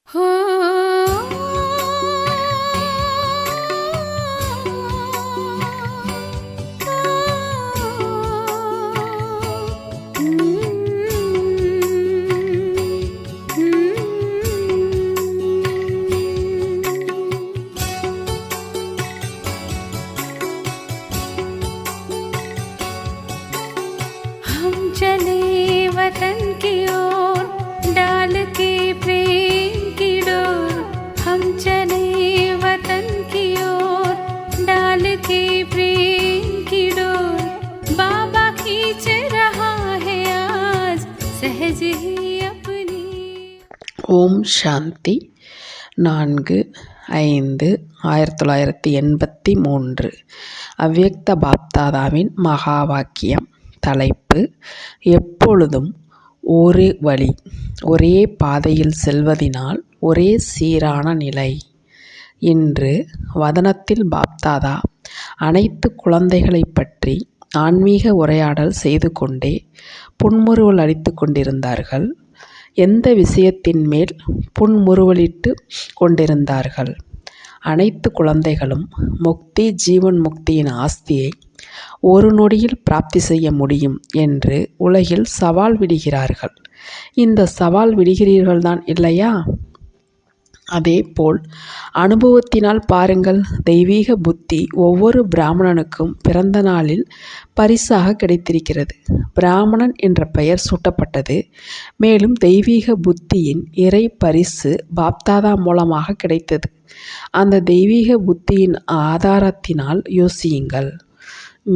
हम चले वतन की ओर डाल के प्रेम की डोर। हम चले वतन की ओर डाल के प्रेम की डोर। बाबा खींच रहा है आज सहज ही अपनी। ஓம் சாந்தி 4/5/1983 அவ்யக்த பாப்தாதாவின் மகா வாக்கியம். தலைப்பு: எப்பொழுதும் ஒரே வழி, ஒரே பாதையில் செல்வதினால் ஒரே சீரான நிலை. இன்று வதனத்தில் பாப்தாதா அனைத்து குழந்தைகளைப் பற்றி ஆன்மீக உரையாடல் செய்து கொண்டே புன்முறுவல் அளித்து கொண்டிருந்தார்கள். எந்த விஷயத்தின் மேல் புன்முறுவலிட்டு கொண்டிருந்தார்கள்? அனைத்து குழந்தைகளும் முக்தி, ஜீவன் முக்தியின் ஆஸ்தியை ஒரு நொடியில் பிராப்தி செய்ய முடியும் என்று உலகில் சவால் விடுகிறார்கள். இந்த சவால் விடுகிறீர்கள்தான் இல்லையா? அதேபோல் அனுபவத்தினால் பாருங்கள், தெய்வீக புத்தி ஒவ்வொரு பிராமணனுக்கும் பிறந்த நாளில் பரிசாக கிடைத்திருக்கிறது. பிராமணன் என்ற பெயர் சூட்டப்பட்டது. மேலும் தெய்வீக புத்தியின் இறை பரிசு பாப்தாதா மூலமாக கிடைத்தது. அந்த தெய்வீக புத்தியின் ஆதாரத்தினால் யோசியுங்கள்.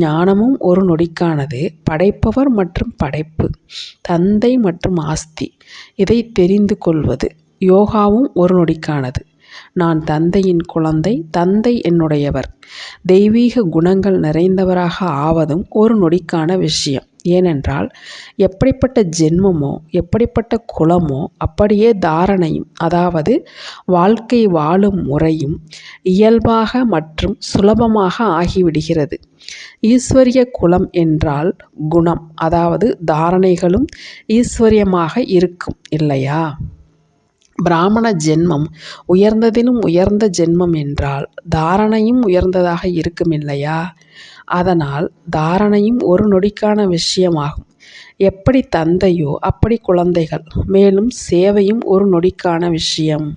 ஞானமும் ஒரு நொடிக்கானது. படைப்பவர் மற்றும் படைப்பு, தந்தை மற்றும் ஆஸ்தி, இதை தெரிந்து கொள்வது. யோகாவும் ஒரு நொடிக்கானது. நான் தந்தையின் குழந்தை, தந்தை என்னுடையவர். தெய்வீக குணங்கள் நிறைந்தவராக ஆவதும் ஒரு நொடிக்கான விஷயம். ஏனென்றால் எப்படிப்பட்ட ஜென்மமோ, எப்படிப்பட்ட குலமோ, அப்படியே தாரணையும், அதாவது வாழ்க்கை வாழும் முறையும் இயல்பாக மற்றும் சுலபமாக ஆகிவிடுகிறது. ஈஸ்வரிய குலம் என்றால் குணம், அதாவது தாரணைகளும் ஈஸ்வரியமாக இருக்கும் இல்லையா? பிராமண ஜென்மம் உயர்ந்ததிலும் உயர்ந்த ஜென்மம் என்றால் தாரணையும் உயர்ந்ததாக இருக்கும் இல்லையா? அதனால் தாரணையும் ஒரு நொடிக்கான விஷயமாகும். எப்படி தந்தையோ அப்படி குழந்தைகள். மேலும் சேவையும் ஒரு நொடிக்கான விஷயம்.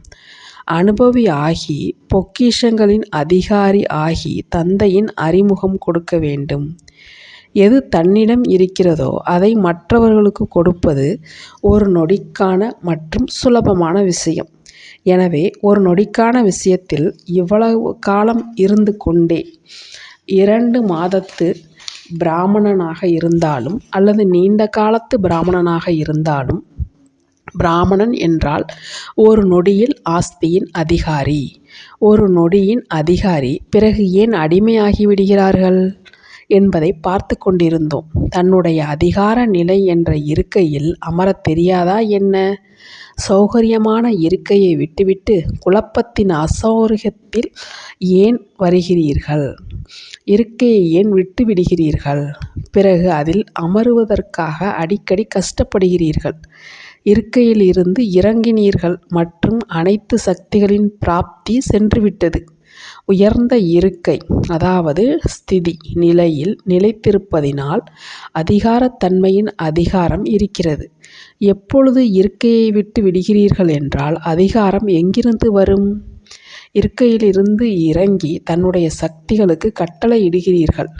அனுபவி ஆகி, பொக்கிஷங்களின் அதிகாரி ஆகி தந்தையின் அறிமுகம் கொடுக்க வேண்டும். எது தன்னிடம் இருக்கிறதோ அதை மற்றவர்களுக்கு கொடுப்பது ஒரு நொடிக்கான மற்றும் சுலபமான விஷயம். எனவே ஒரு நொடிக்கான விஷயத்தில் இவ்வளவு காலம் இருந்து கொண்டே 2 மாதத்து பிராமணனாக இருந்தாலும் அல்லது நீண்ட காலத்து பிராமணனாக இருந்தாலும், பிராமணன் என்றால் ஒரு நொடியில் ஆஸ்தியின் அதிகாரி. ஒரு நொடியின் அதிகாரி பிறகு ஏன் அடிமையாகிவிடுகிறார்கள் என்பதை பார்த்து கொண்டிருந்தோம். தன்னுடைய அதிகார நிலை என்ற இருக்கையில் அமரத் தெரியாதா என்ன? சௌகரியமான இருக்கையை விட்டுவிட்டு குழப்பத்தின் அசௌகரியத்தில் ஏன் வருகிறீர்கள்? இருக்கையை ஏன் விட்டு விடுகிறீர்கள்? பிறகு அதில் அமருவதற்காக அடிக்கடி கஷ்டப்படுகிறீர்கள். இருக்கையில் இருந்து இறங்கினீர்கள் மற்றும் அனைத்து சக்திகளின் பிராப்தி சென்றுவிட்டது. உயர்ந்த இருக்கை, அதாவது ஸ்திதி நிலையில் நிலைத்திருப்பதினால் அதிகாரத்தன்மையின் அதிகாரம் இருக்கிறது. எப்பொழுது இருக்கையை விட்டு விடுகிறீர்கள் என்றால் அதிகாரம் எங்கிருந்து வரும்? இருக்கையிலிருந்து இறங்கி தன்னுடைய சக்திகளுக்கு கட்டளை இடுகிறீர்கள்.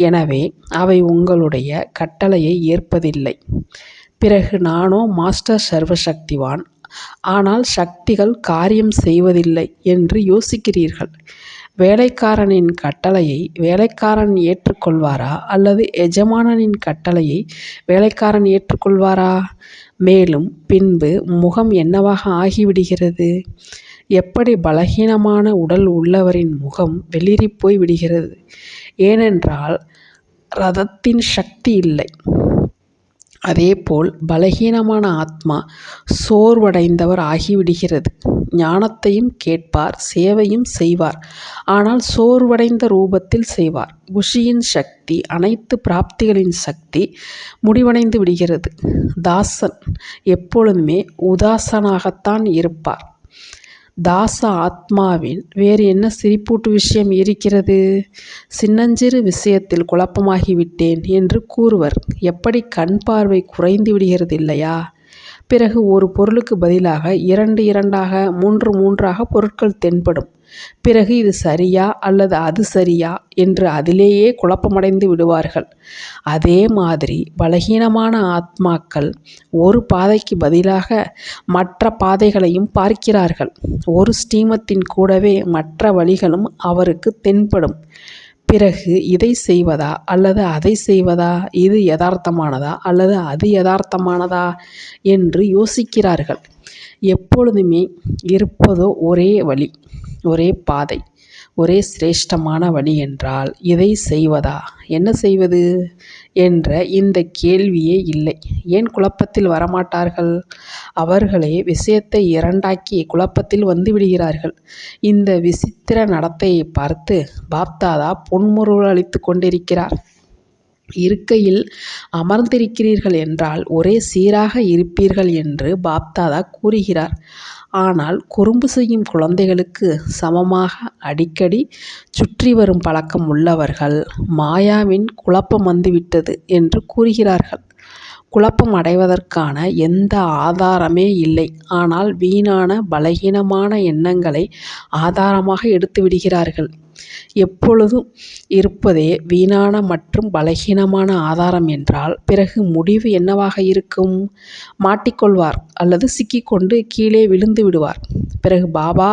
எனவே அவை உங்களுடைய கட்டளையை ஏற்பதில்லை. பிறகு நானோ மாஸ்டர் சர்வசக்திவான், ஆனால் சக்திகள் காரியம் செய்வதில்லை என்று யோசிக்கிறீர்கள். வேலைக்காரனின் கட்டளையை வேலைக்காரன் ஏற்றுக்கொள்வாரா அல்லது எஜமானனின் கட்டளையை வேலைக்காரன் ஏற்றுக்கொள்வாரா? மேலும் பின்பு முகம் என்னவாக ஆகிவிடுகிறது? எப்படி பலகீனமான உடல் உள்ளவரின் முகம் வெளிரிப்போய் விடுகிறது? ஏனென்றால் ரதத்தின் சக்தி இல்லை. அதேபோல் பலகீனமான ஆத்மா சோர்வடைந்தவர் ஆகிவிடுகிறது. ஞானத்தையும் கேட்பார், சேவையும் செய்வார், ஆனால் சோர்வடைந்த ரூபத்தில் செய்வார். குஷியின் சக்தி, அனைத்து பிராப்திகளின் சக்தி முடிவடைந்து விடுகிறது. தாசன் எப்பொழுதுமே உதாசனாகத்தான் இருப்பார். தாச ஆத்மாவில் வேறு என்ன சிரிப்பூட்டு விஷயம் இருக்கிறது? சின்னஞ்சிறு விஷயத்தில் குழப்பமாகிவிட்டேன் என்று கூறுவர். எப்படி கண் பார்வை குறைந்து விடுகிறது இல்லையா? பிறகு ஒரு பொருளுக்கு பதிலாக 2 2ஆக 3 3ஆக பொருட்கள் தென்படும். பிறகு இது சரியா அல்லது அது சரியா என்று அதிலேயே குழப்பமடைந்து விடுவார்கள். அதே மாதிரி பலகீனமான ஆத்மாக்கள் ஒரு பாதைக்கு பதிலாக மற்ற பாதைகளையும் பார்க்கிறார்கள். ஒரு ஸ்ரீமத்தின் கூடவே மற்ற வழிகளும் அவருக்கு தென்படும். பிறகு இதை செய்வதா அல்லது அதை செய்வதா, இது யதார்த்தமானதா அல்லது அது யதார்த்தமானதா என்று யோசிக்கிறார்கள். எப்பொழுதுமே இருப்பதோ ஒரே வழி, ஒரே பாதை, ஒரே சிரேஷ்டமான வழி என்றால் இதை செய்வதா, என்ன செய்வது என்ற இந்த கேள்வியே இல்லை. ஏன் குழப்பத்தில் வரமாட்டார்கள்? அவர்களே விஷயத்தை 2ஆக்கி குழப்பத்தில் வந்துவிடுகிறார்கள். இந்த விசித்திர நடத்தையை பார்த்து பாப்தாதா புன்முறுவல் அளித்து கொண்டிருக்கிறார். இருக்கையில் அமர்ந்திருக்கிறீர்கள் என்றால் ஒரே சீராக இருப்பீர்கள் என்று பாப்தாதா கூறுகிறார். ஆனால் குறும்பு செய்யும் குழந்தைகளுக்கு சமமாக அடிக்கடி சுற்றி வரும் பழக்கம் உள்ளவர்கள் மாயாவின் குழப்பம் வந்துவிட்டது என்று கூறுகிறார்கள். குழப்பம் அடைவதற்கான எந்த ஆதாரமே இல்லை. ஆனால் வீணான பலகீனமான எண்ணங்களை ஆதாரமாக எடுத்து விடுகிறார்கள். எப்பொழுதும் இருப்பதே வீணான மற்றும் பலகீனமான ஆதாரம் என்றால் பிறகு முடிவு என்னவாக இருக்கும்? மாட்டிக்கொள்வார் அல்லது சிக்கிக்கொண்டு கீழே விழுந்து விடுவார். பிறகு பாபா,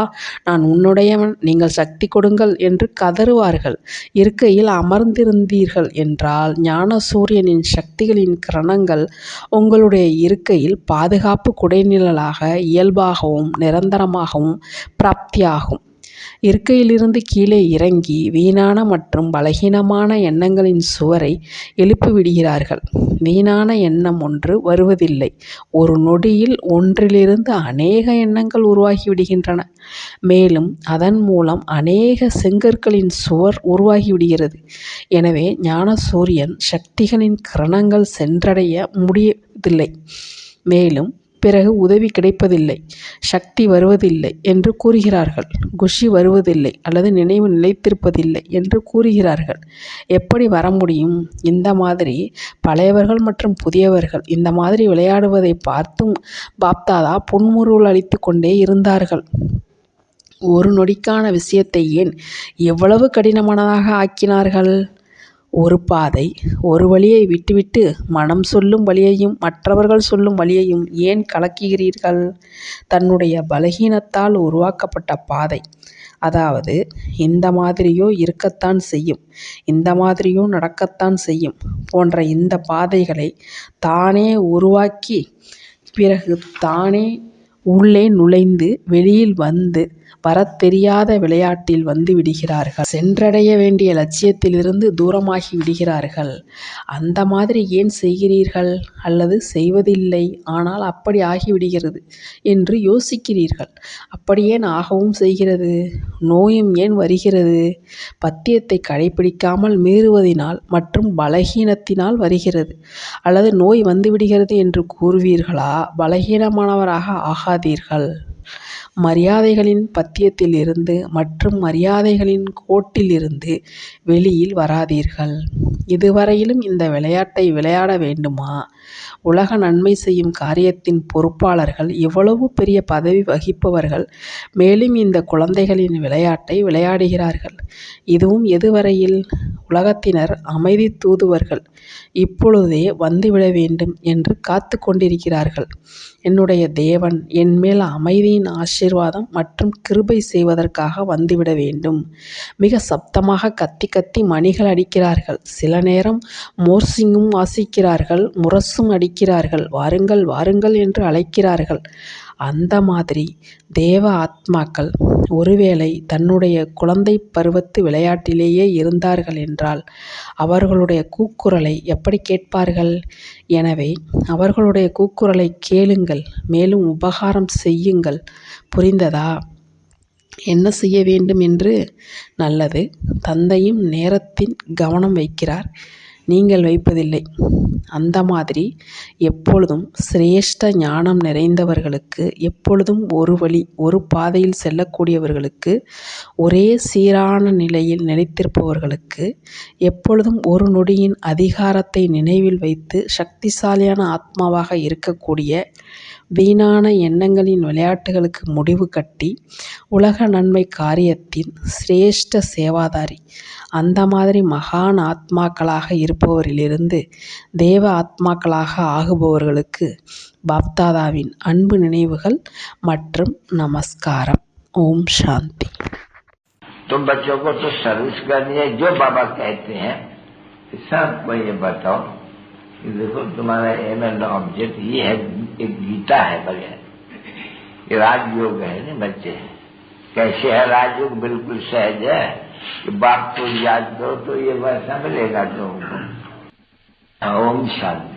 நான் உன்னுடையவன், நீங்கள் சக்தி கொடுங்கள் என்று கதறுவார்கள். இருக்கையில் அமர்ந்திருந்தீர்கள் என்றால் ஞான சூரியனின் சக்திகளின் கிரணங்கள் உங்களுடைய இருக்கையில் பாதுகாப்பு குடைநிழலாக இயல்பாகவும் நிரந்தரமாகவும் பிராப்தியாகும். இருக்கையிலிருந்து கீழே இறங்கி வீணான மற்றும் பலகீனமான எண்ணங்களின் சுவரை எழுப்பிவிடுகிறார்கள். வீணான எண்ணம் ஒன்று வருவதில்லை. ஒரு நொடியில் ஒன்றிலிருந்து அநேக எண்ணங்கள் உருவாகிவிடுகின்றன. மேலும் அதன் மூலம் அநேக செங்கற்களின் சுவர் உருவாகிவிடுகிறது. எனவே ஞான சூரியன் சக்திகளின் கிரணங்கள் சென்றடைய முடிவதில்லை. மேலும் பிறகு உதவி கிடைப்பதில்லை, சக்தி வருவதில்லை என்று கூறுகிறார்கள். குஷி வருவதில்லை அல்லது நினைவு நிலைத்திருப்பதில்லை என்று கூறுகிறார்கள். எப்படி வர முடியும்? இந்த மாதிரி பழையவர்கள் மற்றும் புதியவர்கள் இந்த மாதிரி விளையாடுவதை பார்த்தும் பாப்தாதா புன்முறுவல் அளித்து கொண்டே இருந்தார்கள். ஒரு நொடிக்கான விஷயத்தை ஏன் எவ்வளவு கடினமானதாக ஆக்கினார்கள்? ஒரு பாதை, ஒரு வழியை விட்டுவிட்டு மனம் சொல்லும் வழியையும் மற்றவர்கள் சொல்லும் வழியையும் ஏன் கலக்குகிறீர்கள்? தன்னுடைய பலகீனத்தால் உருவாக்கப்பட்ட பாதை, அதாவது இந்த மாதிரியோ இருக்கத்தான் செய்யும், இந்த மாதிரியோ நடக்கத்தான் செய்யும் போன்ற இந்த பாதைகளை தானே உருவாக்கி பிறகு தானே உள்ளே நுழைந்து வெளியில் வந்து வரத் தெரியாத விளையாட்டில் வந்து விடுகிறார்கள். சென்றடைய வேண்டிய லட்சியத்திலிருந்து தூரமாகி விடுகிறார்கள். அந்த மாதிரி ஏன் செய்கிறீர்கள் அல்லது செய்வதில்லை, ஆனால் அப்படி ஆகிவிடுகிறது என்று யோசிக்கிறீர்கள். அப்படி ஏன் ஆகவும் செய்கிறது? நோயும் ஏன் வருகிறது? பத்தியத்தை கடைபிடிக்காமல் மீறுவதினால் மற்றும் பலகீனத்தினால் வருகிறது. அல்லது நோய் வந்துவிடுகிறது என்று கூறுவீர்களா? பலகீனமானவராக ஆகாதீர்கள். மரியாதைகளின் பத்தியத்திலிருந்து மற்றும் மரியாதைகளின் கோட்டிலிருந்து வெளியில் வராதீர்கள். இதுவரையிலும் இந்த விளையாட்டை விளையாட வேண்டுமா? உலக நன்மை செய்யும் காரியத்தின் பொறுப்பாளர்கள், இவ்வளவு பெரிய பதவி வகிப்பவர்கள் மேலும் இந்த குழந்தைகளின் விளையாட்டை விளையாடுகிறார்கள். இதுவும் எதுவரையில்? உலகத்தினர் அமைதி தூதுவர்கள் இப்பொழுதே வந்துவிட வேண்டும் என்று காத்து கொண்டிருக்கிறார்கள். என்னுடைய தேவன் என்மேல் அமைதியின் ஆசீர்வாதம் மற்றும் கிருபை செய்வதற்காக வந்துவிட வேண்டும். மிக சப்தமாக கத்தி கத்தி மணிகள் அடிக்கிறார்கள். சில நேரம் மோர்சிங்கும் வாசிக்கிறார்கள், முரசும் அடிக்கிறார்கள். வாருங்கள் வாருங்கள் என்று அழைக்கிறார்கள். அந்த மாதிரி தேவ ஆத்மாக்கள் ஒருவேளை தன்னுடைய குழந்தை பருவத்து விளையாட்டிலேயே இருந்தார்கள் என்றால் அவர்களுடைய கூக்குரலை எப்படி கேட்பார்கள்? எனவே அவர்களுடைய கூக்குரலை கேளுங்கள், மேலும் உபகாரம் செய்யுங்கள். புரிந்ததா? என்ன செய்ய வேண்டும் என்று? நல்லது. தந்தையும் நேரத்தின் கவனம் வைக்கிறார். நீங்கள் வைப்பதில்லை. அந்த மாதிரி எப்பொழுதும் சிரேஷ்ட ஞானம் நிறைந்தவர்களுக்கு, எப்பொழுதும் ஒரு வழி ஒரு பாதையில் செல்லக்கூடியவர்களுக்கு, ஒரே சீரான நிலையில் நிலைத்திருப்பவர்களுக்கு, எப்பொழுதும் ஒரு நொடியின் அதிகாரத்தை நினைவில் வைத்து சக்திசாலியான ஆத்மாவாக இருக்கக்கூடிய, வீணான எண்ணங்களின் விளையாட்டுகளுக்கு முடிவு கட்டி உலக நன்மை காரியத்தின் சிரேஷ்ட சேவாதாரி, அந்த மாதிரி மகான் ஆத்மாக்களாக இருப்பவரிலிருந்து தேவ ஆத்மாக்களாக ஆகுபவர்களுக்கு பாப்தாதாவின் அன்பு நினைவுகள் மற்றும் நமஸ்காரம். ஓம் சாந்தி. तो बच्चों को तो सर्विस करनी है। जो बाबा कहते हैं सबको ये बताओ कि देखो तुम्हारा एम एंड ऑब्जेक्ट ये है, एक गीता है बगैर, ये राजयोग है ना बच्चे। कैसे है राजयोग? बिल्कुल सहज है कि बाप को याद करो तो ये वैसा मिलेगा तुमको। ओम शांति।